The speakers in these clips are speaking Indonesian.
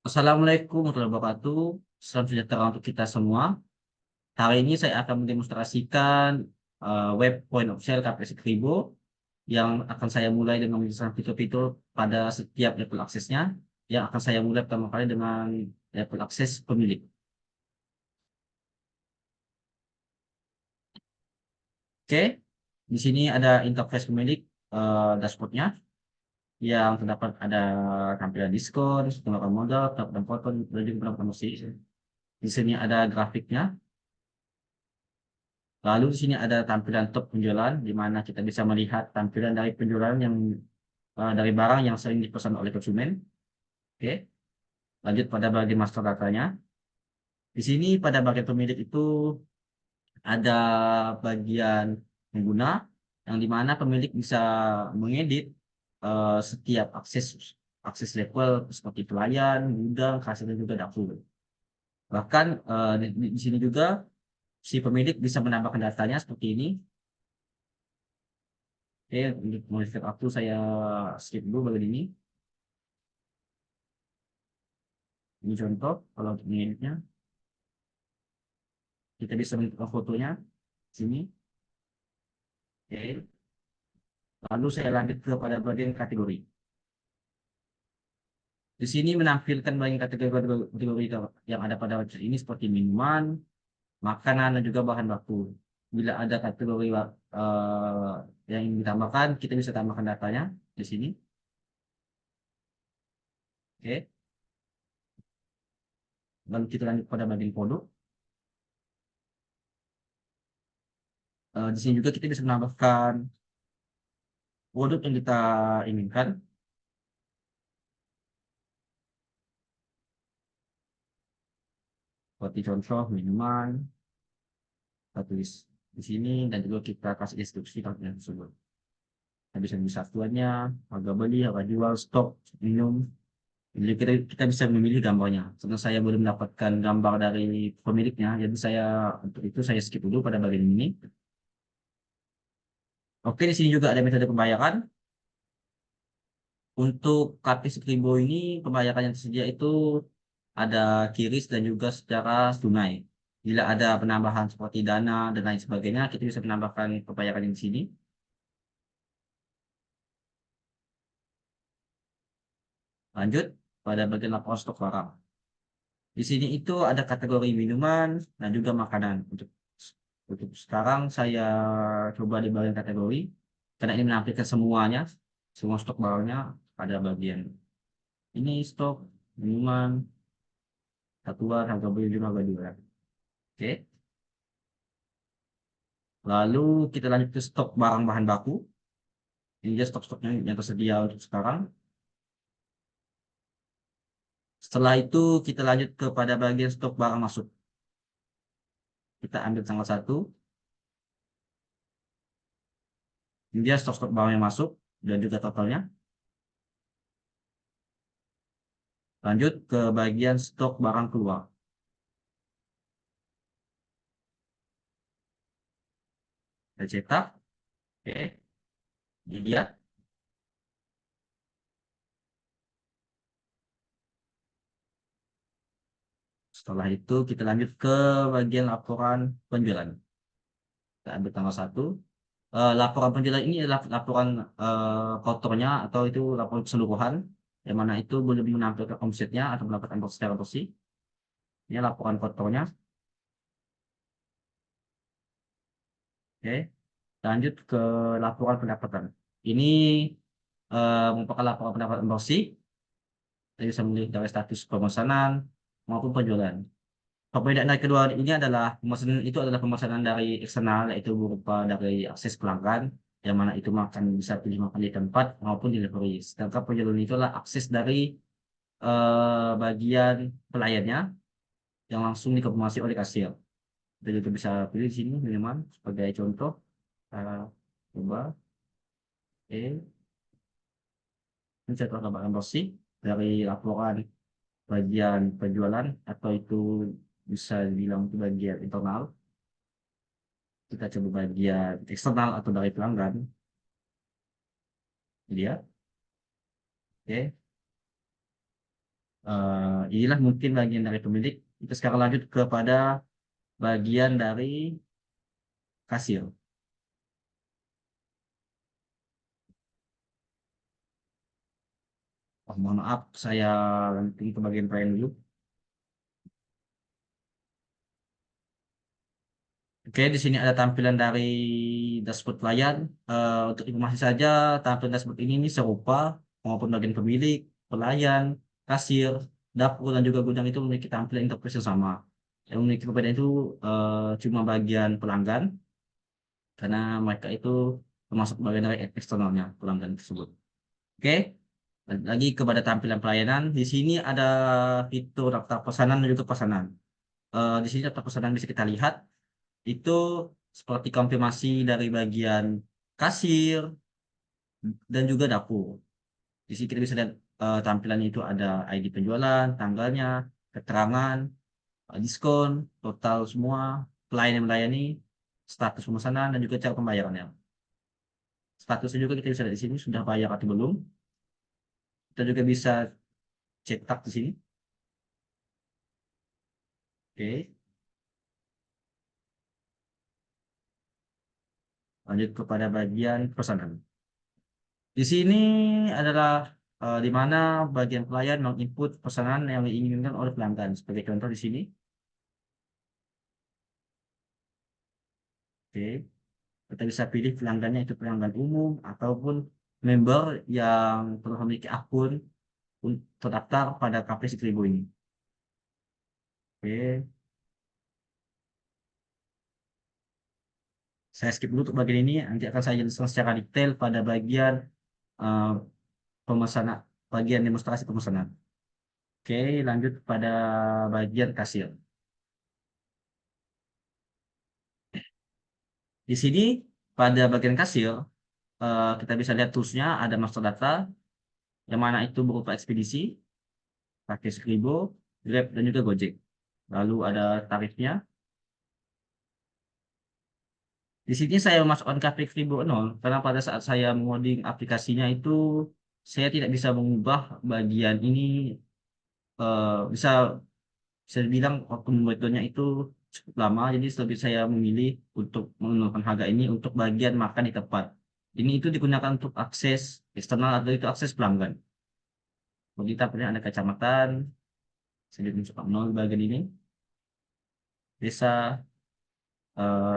Assalamualaikum warahmatullahi wabarakatuh. Salam sejahtera untuk kita semua. Hari ini saya akan mendemonstrasikan web point of sale KPS Kribo yang akan saya mulai dengan menjelaskan fitur-fitur pada setiap level aksesnya. Yang akan saya mulai pertama kali dengan level akses pemilik. Oke, di sini ada interface pemilik dashboardnya yang terdapat ada tampilan diskon, pengeluaran modal, dan foto, dan juga beberapa promosi. Di sini ada grafiknya. Lalu di sini ada tampilan top penjualan, di mana kita bisa melihat tampilan dari penjualan yang dari barang yang sering dipesan oleh konsumen. Oke, lanjut pada bagian master datanya. Di sini pada bagian pemilik itu ada bagian pengguna, yang di mana pemilik bisa mengedit setiap akses akses level seperti pelayan, gudang, kasir, dan juga dapur. Bahkan di sini juga si pemilik bisa menambahkan datanya seperti ini. Oke, untuk modifikasi waktu saya skip dulu bagian ini. Ini contoh, kalau untuk mengeditnya, kita bisa menentukan fotonya sini. Oke. Lalu saya lanjut kepada bagian kategori. Di sini menampilkan bagian kategori yang ada pada website ini seperti minuman, makanan, dan juga bahan baku. Bila ada kategori yang ingin ditambahkan, kita bisa tambahkan datanya di sini. Oke. Lalu kita lanjut pada bagian produk. Di sini juga kita bisa menambahkan produk yang kita inginkan. Seperti contoh minuman, kita tulis di sini dan juga kita kasih instruksi konten tersebut. Kita bisa memilih satuannya, harga beli, harga jual, stok, minum. Jadi kita bisa memilih gambarnya. Karena saya belum mendapatkan gambar dari pemiliknya, jadi saya untuk itu saya skip dulu pada bagian ini. Oke, di sini juga ada metode pembayaran. Untuk kartu Skribo ini pembayaran yang tersedia itu ada QRIS dan juga secara tunai. Bila ada penambahan seperti dana dan lain sebagainya, kita bisa menambahkan pembayaran di sini. Lanjut pada bagian laporan stok barang. Di sini itu ada kategori minuman dan juga makanan. Untuk sekarang saya coba di bagian kategori karena ini menampilkan semuanya, semua stok barangnya pada bagian ini stok minuman, satuan, harga beli juga harga jual. Oke. Lalu kita lanjut ke stok barang bahan baku. Ini dia stok-stoknya yang tersedia untuk sekarang. Setelah itu kita lanjut kepada bagian stok barang masuk. Kita ambil tanggal 1. Ini dia stok-stok barang yang masuk dan juga totalnya. Lanjut ke bagian stok barang keluar. Kita cetak. Oke, ini dia. Setelah itu kita lanjut ke bagian laporan penjualan. Kita ambil tanggal 1. Laporan penjualan ini adalah laporan kotornya atau itu laporan keseluruhan yang mana itu belum menampilkan omsetnya atau mendapatkan secara bersih. Ini laporan kotornya. Oke. Lanjut ke laporan pendapatan. Ini merupakan laporan pendapatan bersih. Kita bisa melihat dari status pemesanan maupun penjualan. Perbedaan dari kedua ini adalah pemesanan itu adalah pemesanan dari eksternal, yaitu berupa dari akses pelanggan, yang mana itu makan bisa pilih makan di tempat maupun delivery. Sedangkan penjualan itu adalah akses dari bagian pelayannya yang langsung dikonfirmasi oleh kasir. Kita juga bisa pilih di sini minuman sebagai contoh. Kita coba, oke, ini contoh gambaran bersih dari laporan bagian penjualan atau itu bisa dibilang itu bagian internal. Kita coba bagian eksternal atau dari pelanggan. Ini dia. Oke. inilah mungkin bagian dari pemilik. Kita sekarang lanjut kepada bagian dari kasir. Oh, mohon maaf, saya nanti ke bagian pelayan dulu. Oke, di sini ada tampilan dari dashboard pelayan. Untuk informasi saja, tampilan dashboard ini serupa maupun bagian pemilik, pelayan, kasir, dapur, dan juga gudang itu memiliki tampilan interface yang sama. Yang memiliki perbedaan itu cuma bagian pelanggan, karena mereka itu termasuk bagian dari eksternalnya pelanggan tersebut. Oke, lagi kepada tampilan pelayanan. Di sini ada fitur daftar pesanan dan juga pesanan. Di sini daftar pesanan bisa kita lihat itu seperti konfirmasi dari bagian kasir dan juga dapur. Di sini kita bisa lihat tampilannya itu ada ID penjualan, tanggalnya, keterangan, diskon, total semua, pelayan yang melayani, status pemesanan dan juga cara pembayarannya. Statusnya juga kita bisa lihat di sini sudah bayar atau belum. Kita juga bisa cetak di sini. Oke, lanjut kepada bagian pesanan. Di sini adalah di mana bagian pelayan menginput pesanan yang diinginkan oleh pelanggan. Sebagai contoh di sini, oke, kita bisa pilih pelanggannya itu pelanggan umum ataupun member yang telah memiliki akun terdaftar pada KP Skribo ini. Oke, saya skip dulu untuk bagian ini. Nanti akan saya jelaskan secara detail pada bagian eh, pemesanan, bagian demonstrasi pemesanan. Oke, lanjut pada bagian kasir. Di sini pada bagian kasir kita bisa lihat toolsnya ada master data yang mana itu berupa ekspedisi, pakai Skribo, Grab dan juga Gojek. Lalu ada tarifnya. Di sini saya memasukkan KP Skribo 0 karena pada saat saya mengoding aplikasinya itu saya tidak bisa mengubah bagian ini bisa bisa dibilang waktu membuatnya itu cukup lama jadi lebih saya memilih untuk menggunakan harga ini untuk bagian makan di tempat. Ini itu digunakan untuk akses eksternal atau itu akses pelanggan. Kalau kita punya ada kecamatan, saya masuk nol bagian ini. Desa,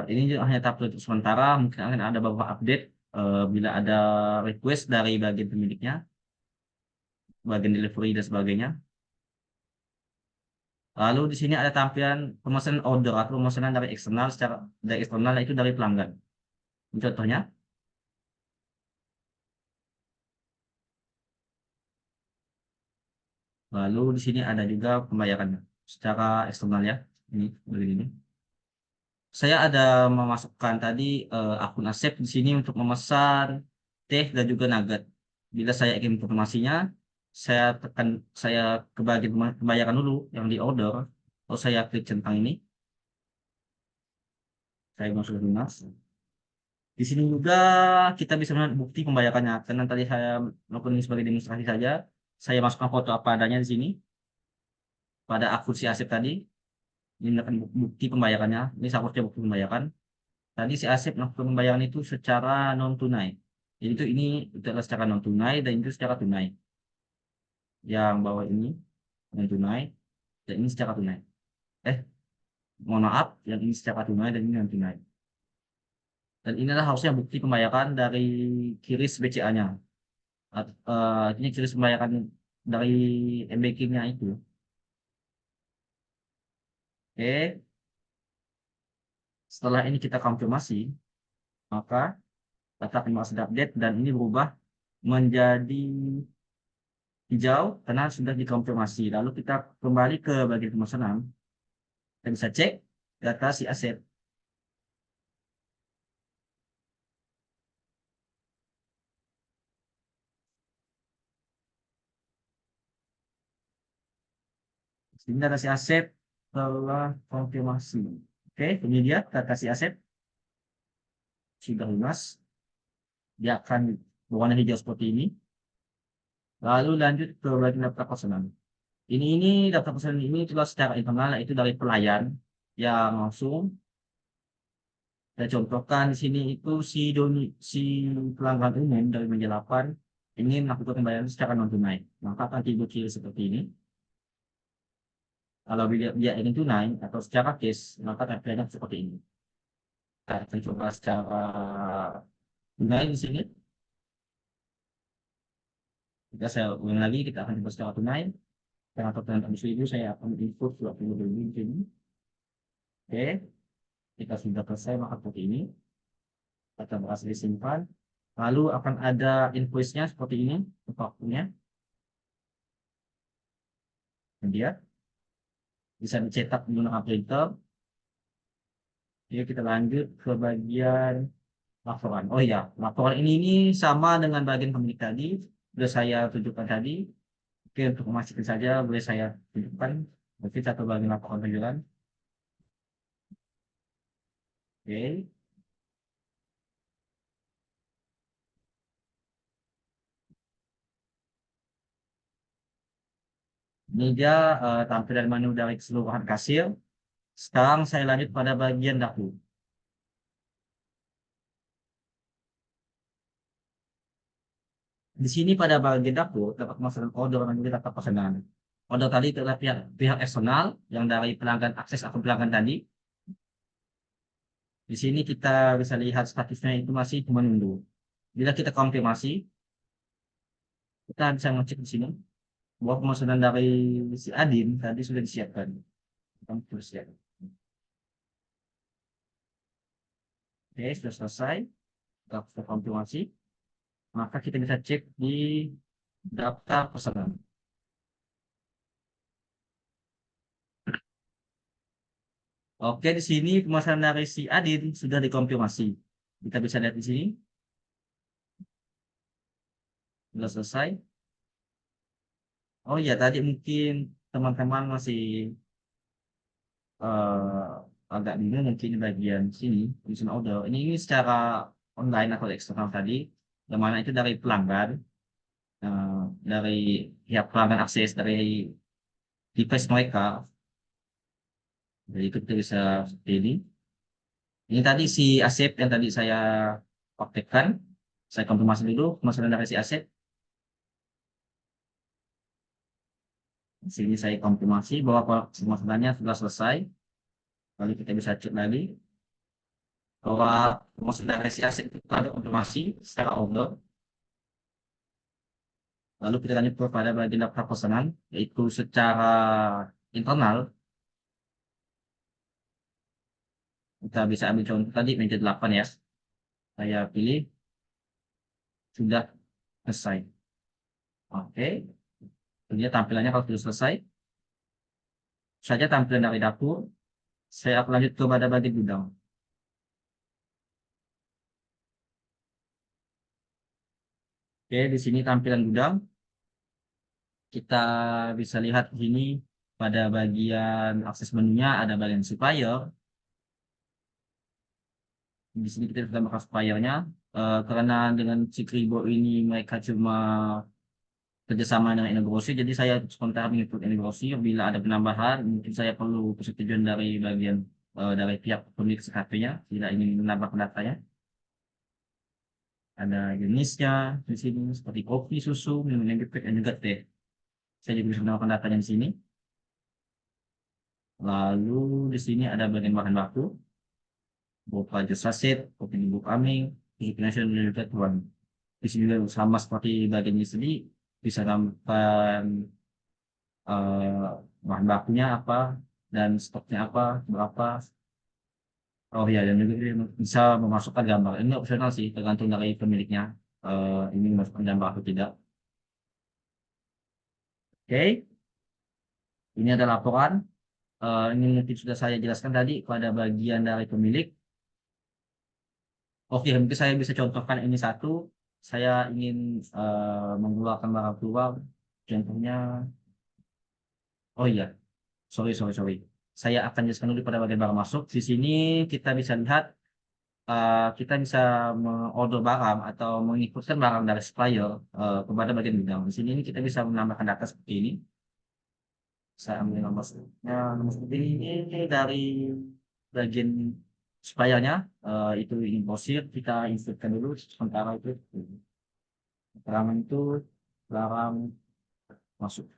ini juga hanya tahap untuk sementara, mungkin akan ada beberapa update bila ada request dari bagian pemiliknya, bagian delivery dan sebagainya. Lalu di sini ada tampilan pemesanan order atau pemesanan dari eksternal secara dari eksternal itu dari pelanggan. Contohnya, lalu di sini ada juga pembayarannya secara eksternal ya. Ini begini. Saya ada memasukkan tadi akun Asep di sini untuk memesan teh dan juga nugget. Bila saya ingin informasinya, saya tekan saya ke bagian pembayaran dulu yang di order. Lalu saya klik centang ini, saya masuk lunas. Di sini juga kita bisa melihat bukti pembayarannya. Karena tadi saya melakukan ini sebagai demonstrasi saja. Saya masukkan foto apa adanya di sini pada akun si Asep tadi. Ini melakukan bukti pembayarannya. Ini seharusnya bukti pembayaran. Tadi si Asep melakukan pembayaran itu secara non tunai. Jadi itu adalah secara non tunai dan itu secara tunai. Yang bawah ini non tunai dan ini secara tunai. Eh, mohon maaf, yang ini secara tunai dan ini non tunai. Dan inilah harusnya bukti pembayaran dari kiris BCA-nya. Artinya kiris pembayaran dari M-Banking-nya itu. Oke, setelah ini kita konfirmasi, maka data akan masuk update dan ini berubah menjadi hijau karena sudah dikonfirmasi. Lalu kita kembali ke bagian pemesanan. Kita bisa cek data si aset. Ini data si aset telah konfirmasi. Oke, ini dia data si aset sudah lunas. Dia akan berwarna hijau seperti ini. Lalu lanjut ke bagian daftar pesanan. Ini daftar pesanan ini itulah secara internal, itu dari pelayan yang langsung. Saya contohkan di sini itu si pelanggan umum dari meja 8 ingin melakukan pembayaran secara non tunai, maka akan timbul ciri seperti ini. Kalau dia ingin tunai atau secara cash, maka tampilannya seperti ini. Kita coba secara tunai di sini. Jika saya ulang lagi, kita akan coba secara tunai. Karena total 100.000, saya akan input 20.000 di sini. Oke, kita sudah selesai maka seperti ini. Kita berhasil disimpan. Lalu akan ada invoice-nya seperti ini, waktunya. Dia bisa dicetak menggunakan printer. Jadi kita lanjut ke bagian laporan. Oh iya, laporan ini sama dengan bagian pemilik tadi. Sudah saya tunjukkan tadi. Oke, untuk memastikan saja boleh saya tunjukkan. Mungkin satu bagian laporan penjualan. Oke, ini dia tampilan menu dari keseluruhan kasir. Sekarang saya lanjut pada bagian dapur. Di sini pada bagian dapur dapat pemasaran order dan juga data pesanan. Order tadi itu adalah pihak eksternal yang dari pelanggan akses atau pelanggan tadi. Di sini kita bisa lihat statusnya itu masih menunggu. Bila kita konfirmasi, kita bisa ngecek di sini bahwa pemesanan dari si Adin tadi sudah disiapkan. Kita terus ya. Oke, sudah selesai. Kita konfirmasi. Maka kita bisa cek di daftar pesanan. Oke, di sini pemesanan dari si Adin sudah dikonfirmasi. Kita bisa lihat di sini. Sudah selesai. Oh iya, tadi mungkin teman-teman masih agak bingung mungkin di bagian sini, tulisan order. Ini secara online atau eksternal tadi, yang mana itu dari pelanggan, eh, dari pihak pelanggan akses dari device mereka. Jadi itu kita bisa seperti ini. Ini tadi si Asep yang tadi saya praktekkan. Saya konfirmasi dulu masalah dari si Asep. Di sini saya konfirmasi bahwa masalahnya sudah selesai. Lalu kita bisa cek lagi bahwa masalah dari si Asep itu ada konfirmasi secara order. Lalu kita lanjut kepada bagian daftar pesanan, yaitu secara internal. Kita bisa ambil contoh tadi meja 8 ya. Saya pilih, sudah selesai. Oke, ini tampilannya kalau sudah selesai. Saja tampilan dari dapur. Saya akan lanjut kepada bagian gudang. Oke, di sini tampilan gudang. Kita bisa lihat di sini pada bagian akses menunya ada bagian supplier. Di sini kita sudah bakal suppliernya. Karena dengan si Kribo ini mereka cuma kerjasama dengan integrasi, jadi saya sementara mengikut integrasi. Bila ada penambahan, mungkin saya perlu persetujuan dari bagian dari pihak pemilik SKP-nya. Bila ingin menambah datanya, ada jenisnya di sini seperti kopi, susu, minuman yang geprek, dan juga teh. Saya juga bisa menambahkan datanya di sini. Lalu di sini ada bagian bahan baku, berupa jus saset, kopi bubuk aming, national dan juga tuan. Di sini juga sama seperti bagian di sini, bisa tambahkan eh, bahan bakunya apa dan stoknya apa berapa. Oh ya, dan juga dia bisa memasukkan gambar. Ini opsional sih, tergantung dari pemiliknya. Ini memasukkan gambar atau tidak. Oke, ini ada laporan. Ini mungkin sudah saya jelaskan tadi pada bagian dari pemilik. Oke, mungkin saya bisa contohkan ini satu. Saya ingin mengeluarkan barang keluar. Contohnya, oh iya, sorry. Saya akan jelaskan dulu pada bagian barang masuk. Di sini kita bisa lihat kita bisa mengorder barang atau menginputkan barang dari supplier kepada bagian gudang. Di sini ini kita bisa menambahkan data seperti ini. Saya ambil nomor stopnya. Nomor stop ini dari bagian suppliernya, itu importir, kita insertkan dulu sementara itu. Keterangan itu larang masuk.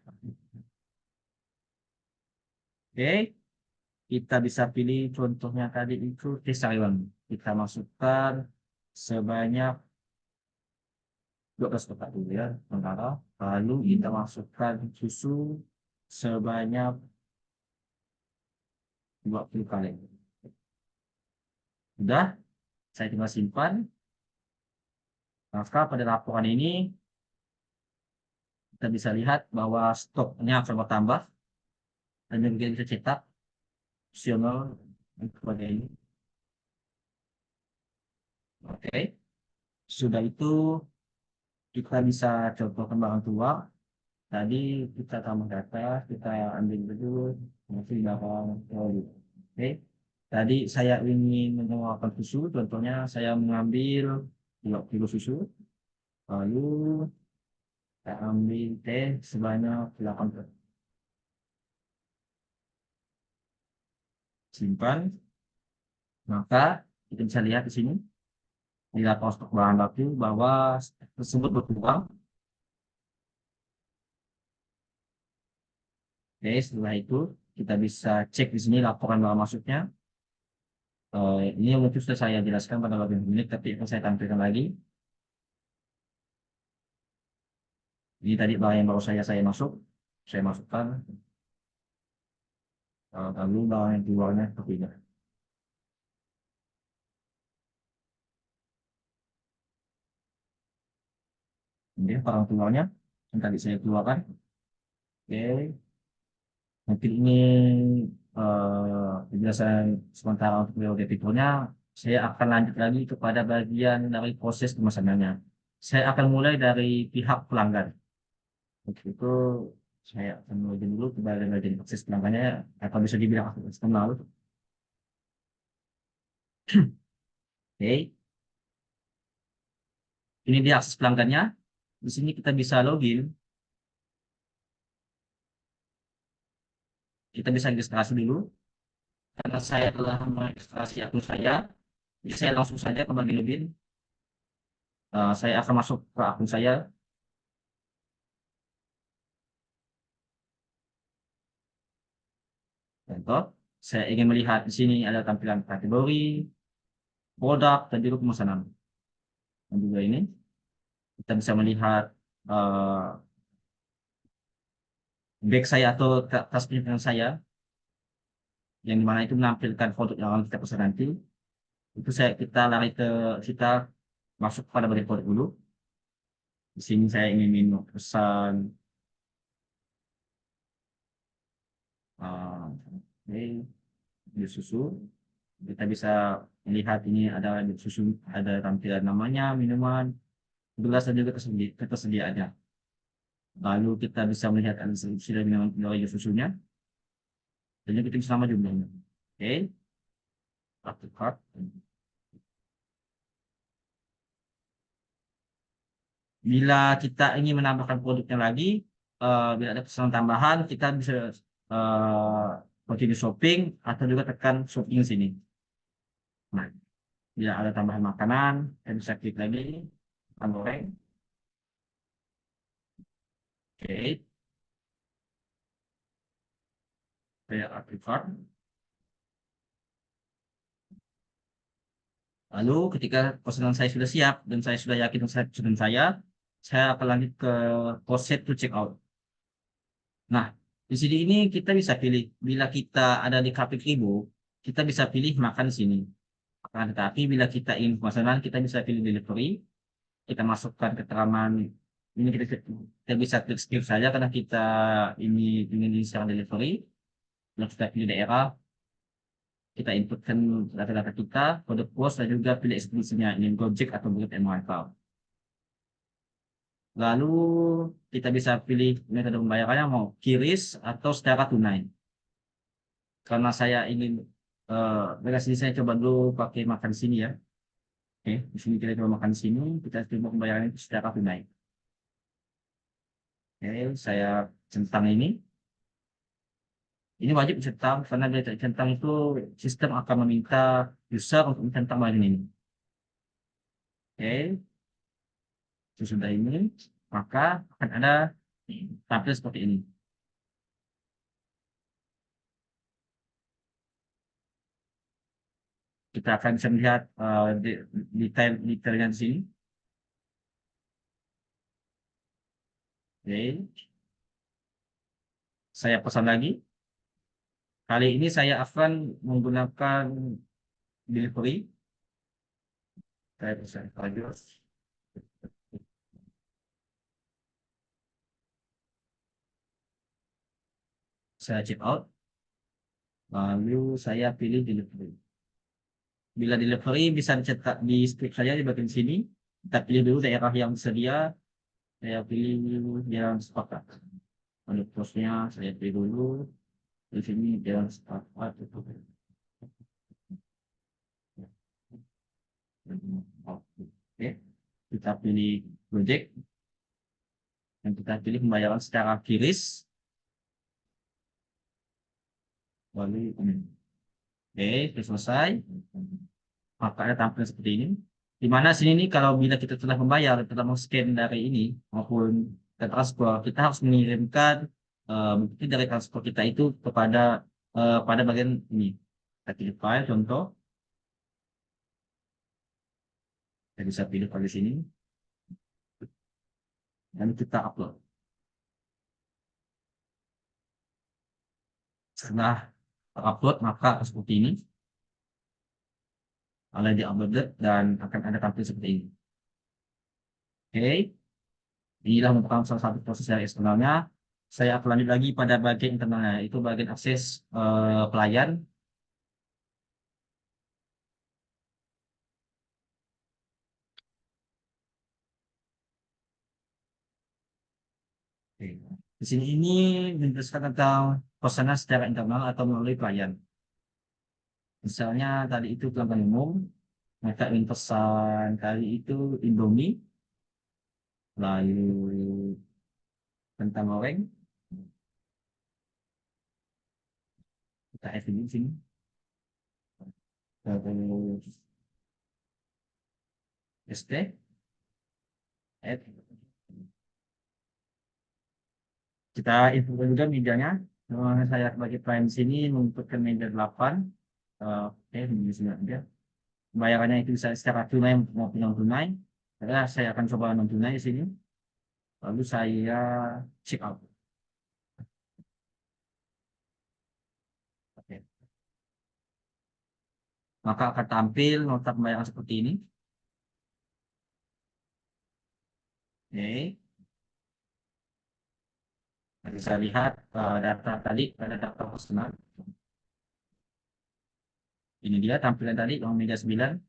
Oke, kita bisa pilih contohnya tadi itu Tesariwan. Kita masukkan sebanyak 12 kotak dulu ya, sementara. Lalu kita masukkan susu sebanyak 20 kali. Sudah, saya tinggal simpan. Maka pada laporan ini kita bisa lihat bahwa stoknya akan bertambah dan juga bisa cetak opsional dan sebagainya. Oke, sudah itu kita bisa contoh kembangan tua. Tadi kita tambah data, kita ambil dulu masih barang value. Oke, tadi saya ingin mengeluarkan susu, contohnya saya mengambil 2 kilo susu, lalu saya ambil teh sebanyak 8 cup. Simpan, maka kita bisa lihat di sini di laporan stok bahan baku bahwa stok tersebut berkurang. Oke, setelah itu kita bisa cek di sini laporan bahan masuknya. Ini yang mungkin sudah saya jelaskan pada bagian ini, tapi akan saya tampilkan lagi. Ini tadi barang yang baru saya saya masukkan, lalu barang yang keluarnya seperti ini. Ini barang keluarnya yang tadi saya keluarkan. Oke, mungkin ini penjelasan sementara untuk periode fiturnya. Saya akan lanjut lagi kepada bagian dari proses pemesanannya. Saya akan mulai dari pihak pelanggan. Untuk itu saya akan mulai dulu ke bagian proses pelanggannya, atau bisa dibilang akses eksternal. Oke, ini dia akses pelanggannya. Di sini kita bisa login, kita bisa registrasi dulu. Karena saya telah meregistrasi akun saya, jadi saya langsung saja ke bagian login. Saya akan masuk ke akun saya. Contoh, saya ingin melihat di sini ada tampilan kategori, produk, dan juga pemesanan. Dan juga ini, kita bisa melihat back saya atau tas penyimpanan saya, yang dimana itu menampilkan produk yang akan kita pesan nanti. Itu kita lari ke kita masuk pada bagian produk dulu. Di sini saya ingin minum pesan ini jus susu. Kita bisa melihat ini ada jus susu, ada tampilan namanya, minuman, gelas, dan juga ketersediaannya. Lalu kita bisa melihat sudah minuman dari jus susunya, dan juga kita bisa sama jumlahnya. Oke, card. Bila kita ingin menambahkan produknya lagi, bila ada pesanan tambahan, kita bisa continue shopping atau juga tekan shopping sini. Nah, bila ada tambahan makanan, kita bisa klik lagi, makan goreng. Oke, saya aktifkan. Lalu ketika pesanan saya sudah siap dan saya sudah yakin dengan pesanan saya akan lanjut ke proceed to check out. Nah, di sini ini kita bisa pilih, bila kita ada di Kapik Ibu, kita bisa pilih makan di sini. Akan tetapi bila kita ingin pemesanan, kita bisa pilih delivery. Kita masukkan keterangan ini, kita bisa klik skip saja karena kita ini ingin secara delivery. Lalu kita pilih daerah, kita inputkan data-data kita, kode pos, dan juga pilih ekspedisinya, ini Gojek atau Grab and Wild. Lalu kita bisa pilih metode pembayarannya mau QRIS atau secara tunai. Karena saya ingin dari sini saya coba dulu pakai makan di sini ya. Oke, di sini kita coba makan di sini, kita coba pembayaran itu secara tunai. Oke, saya centang ini. Ini wajib dicentang karena bila tidak dicentang itu sistem akan meminta user untuk mencentang bagian ini. Oke, sesudah ini maka akan ada tampil seperti ini. Kita akan bisa melihat detailnya di sini. Oke, saya pesan lagi. Kali ini saya akan menggunakan delivery. Saya pesan lagi. Saya check out. Lalu saya pilih delivery. Bila delivery bisa dicetak di script saja di bagian sini. Kita pilih dulu daerah yang sedia. Saya pilih yang sepakat. Untuk posnya saya pilih dulu. Di sini yang sepakat. Oke. Kita pilih project. Dan kita pilih pembayaran secara kiris. Lalu oke, sudah selesai. Maka ada tampilan seperti ini. Di mana sini nih kalau bila kita telah membayar, kita mau scan dari ini maupun ke transfer, kita harus mengirimkan bukti dari transfer kita itu kepada pada bagian ini. Kita pilih file contoh, kita bisa pilih pada sini dan kita upload. Setelah upload maka seperti ini, ada di upload dan akan ada tampil seperti ini. Oke, inilah merupakan salah satu proses dari eksternalnya. Saya akan lanjut lagi pada bagian internalnya, itu bagian akses pelayan. Oke. Di sini ini menjelaskan tentang pesanan secara internal atau melalui pelayan. Misalnya tadi itu pelanggan umum, mereka ingin pesan kali itu Indomie, lalu kentang goreng, kita add di sini, terus ST, add. Kita input juga medianya. Saya sebagai klien di sini menginputkan media 8. Oke, di sini aja. Bayarannya itu bisa secara tunai maupun non tunai. Karena saya akan coba non tunai di sini. Lalu saya check out. Oke. Maka akan tampil nota pembayaran seperti ini. Oke. Bisa lihat data tadi pada data personal. Ini dia tampilan tadi uang Mega 9.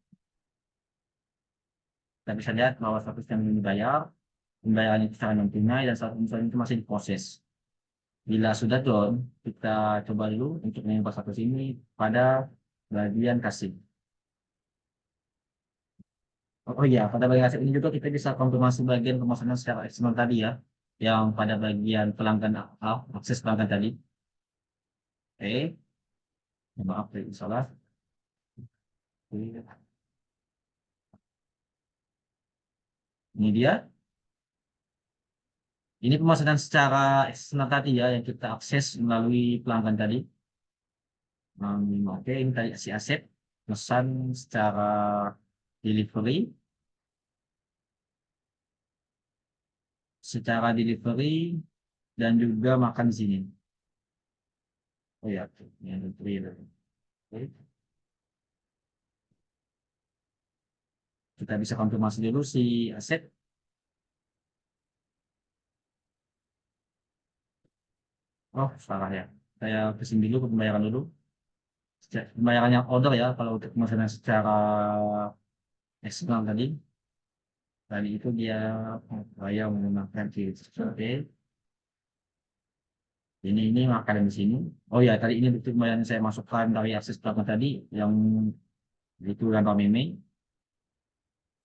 Kita bisa lihat bahwa status yang dibayar, pembayaran itu secara non tunai dan status pembayaran itu masih diproses. Bila sudah down, kita coba dulu untuk mengubah status ini pada bagian kasih. Oh iya, pada bagian kasih ini juga kita bisa konfirmasi bagian pemesanan secara eksternal tadi ya, yang pada bagian pelanggan akses pelanggan tadi. Oke, maaf, salah. Ini dia. Ini pemesanan secara eksternal tadi ya, yang kita akses melalui pelanggan tadi. Oke, ini tadi si aset, pesan secara delivery, dan juga makan di sini. Oh ya, ini ada delivery. Oke. Kita bisa konfirmasi dulu si aset. Oh, salah ya. Saya pesin dulu ke pembayaran dulu. Pembayaran yang order ya, kalau untuk pemesanan secara eksternal tadi. Tadi itu dia bayar menggunakan oke. Ini makanan di sini. Oh ya, tadi ini bukti pembayaran yang saya masukkan dari akses pelanggan tadi yang itu dan meme.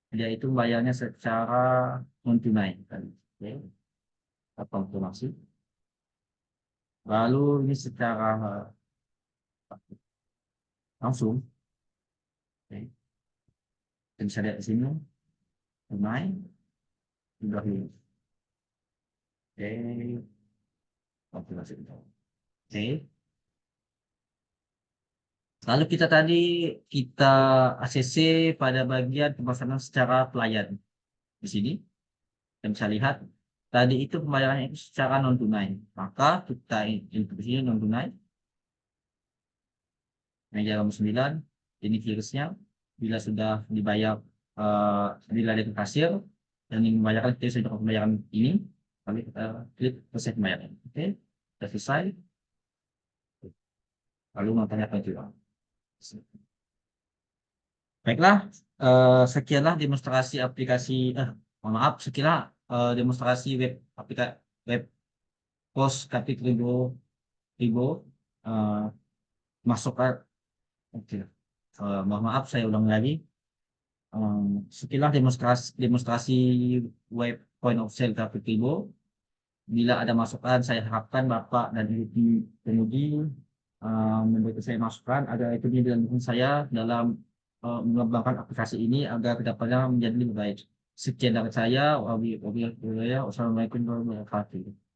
Dia itu bayarnya secara non tunai tadi. Oke, kita konfirmasi. Lalu ini secara langsung, oke, kita bisa lihat di sini tunai sudah lulus. Oke, konfirmasi itu. Oke. Lalu kita ACC pada bagian pemesanan secara pelayan. Di sini kita bisa lihat tadi itu pembayarannya itu secara non tunai. Maka kita input di sini non tunai. Meja 9 ini virusnya. Bila sudah dibayar bila ada kasir dan ingin membayarkan kita sudah pembayaran ini, kami kita klik selesai pembayaran. Oke, sudah selesai. Lalu mempertanyakan juga. Baiklah, sekianlah demonstrasi aplikasi, mohon maaf, sekianlah demonstrasi web pos Kapit Ribo eh, masuk ke, oke. Mohon maaf, saya ulang lagi. Sekilas demonstrasi web point of sale Kapit Ribo. Bila ada masukan, saya harapkan Bapak dan Ibu pengemudi memberikan saya masukan agar itu dilanjutkan saya dalam mengembangkan aplikasi ini agar kedepannya menjadi lebih baik. Sekian dari saya. Wassalamualaikum warahmatullahi wabarakatuh.